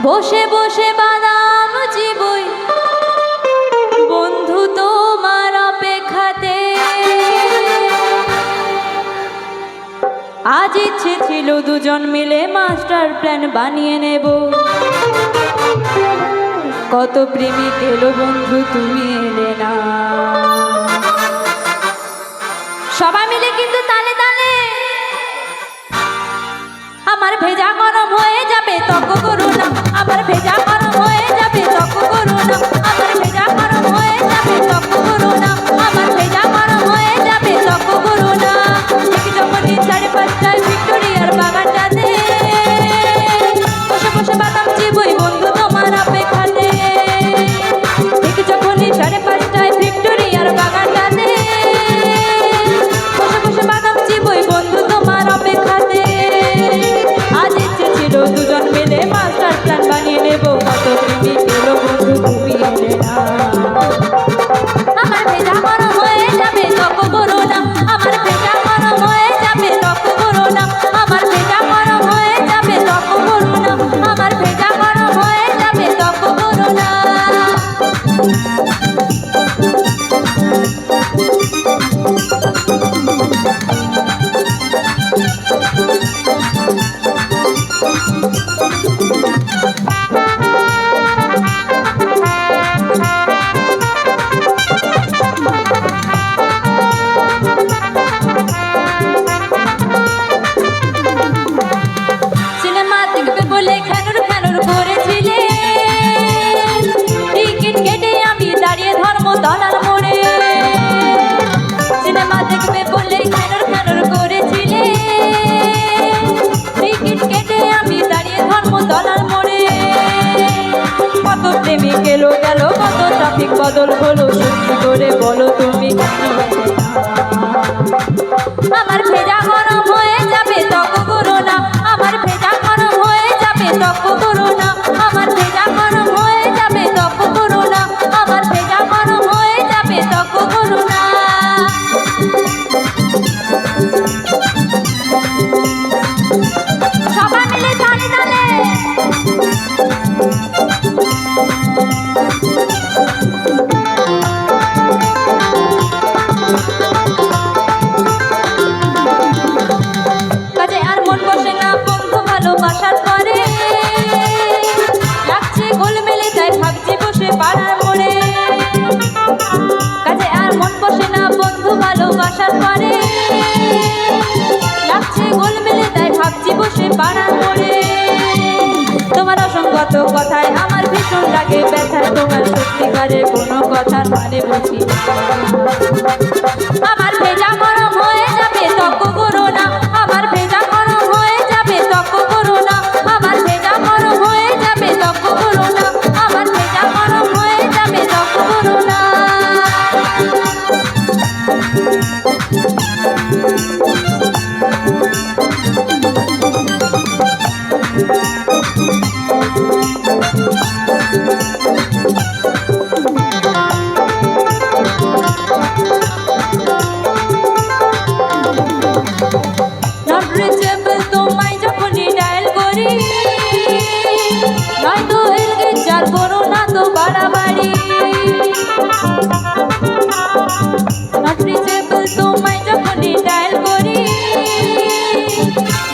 বসে বসে বাদাম চিবই বন্ধু তোমার অপেক্ষাতে। আজ ইচ্ছে ছিল দুজন মিলে মাস্টার প্ল্যান বানিয়ে নেব। কত প্রেমিক এলো বন্ধু তুমি এলে না। সবাই মিলে কিন্তু তালে তালে। আমার ভেজা গরম হয়ে যাবে তক করো না, আমার ভেজা গরম হয়ে যাবে তক করো না, আমার ভেজা গরম হয়ে যাবে তক করো না, আমার ভেজা গরম হয়ে যাবে তক করো না। ঠিক যখন 5:30টায় ভিক্টোরিয়ার বাগানটাতে বসে বসে বাদাম চিবই বন্ধু তোমার অপেক্ষাতে। ঠিক যখন 5:30টায় ভিক্টোরিয়ার বাগানটাতে বসে বসে বাদাম চিবই বন্ধু তোমার অপেক্ষাতে। আজ ইচ্ছে ছিল দুজন মিলে মাস্টার প্ল্যান বানিয়ে নেব। কত প্রেমিক এলো বন্ধু তুমি এলে না। আমার ভেজা গরম হয়ে যাবে তক করো না, আমার ভেজা গরম হয়ে যাবে তক করো না, আমার ভেজা গরম হয়ে যাবে তক করো না, আমার ভেজা গরম হয়ে যাবে তক করো না। সিনেমা দেখবে বলে খেনুর খেনুর করেছিলে, টিকিট কেটে আমি দাঁড়িয়ে ধর্মতলার মোড়ে। সিনেমা দেখবে বলে খেনুর খেনুর করেছিলে, টিকিট কেটে আমি দাঁড়িয়ে ধর্মতলার মোড়ে। কত প্রেমিক এলো গেল, কত ট্রাফিক বদল হলো, সত্যি করে বলো তুমি কেন এলে না। আমার ভেজা গরম হয়ে যাবে তক করো না, আমার ভেজা গরম হয়ে যাবে তক করো না, আমার ভেজা গরম হয়ে যাবে তক করো না, আমার ভেজা গরম হয়ে যাবে তক করো না। সবাই মিলে তালে তালে। কাজে আর মন বসে না বন্ধু ভালোবাসার পরে, লাগছে গোলমেলে তাই ভাবছি বসে পাড়ার মোড়ে। কাজে আর মন বসে না বন্ধু ভালোবাসার পরে, লাগছে গোলমেলে তাই ভাবছি বসে পাড়ার মোড়ে। তোমার অসংগত কথায় আমার ভীষণ লাগে ব্যথায়, তোমার সত্যিকারের কোনো কথার মানে বুঝি না। আমার ভেজা গরম হয়ে যাবে তক করো না, আমার ভেজা গরম হয়ে যাবে তক করো না, আমার ভেজা গরম হয়ে যাবে তক করো না, আমার ভেজা গরম হয়ে যাবে তক করো না। Not reachable তোমায় যখনই ডায়াল করি, নয়তো এলগেচার করো না তো বাড়াবাড়ি। Not reachable তোমায় যখনই ডায়াল করি,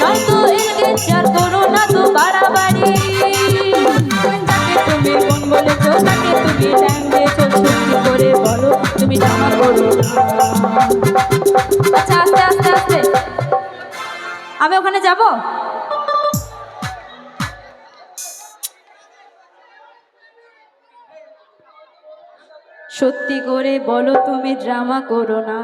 নয়তো এলগেচার করো না তো বাড়াবাড়ি। যাকে তুমি কোন বলেছো, তাকে তুমি টাইম দিয়েছো, সত্যি করে বলো তুমি জামা করো না। আচ্ছা আস্তে আস্তে আস্তে, আমি ওখানে যাব। সত্যি করে বলো তুমি ড্রামা করো না।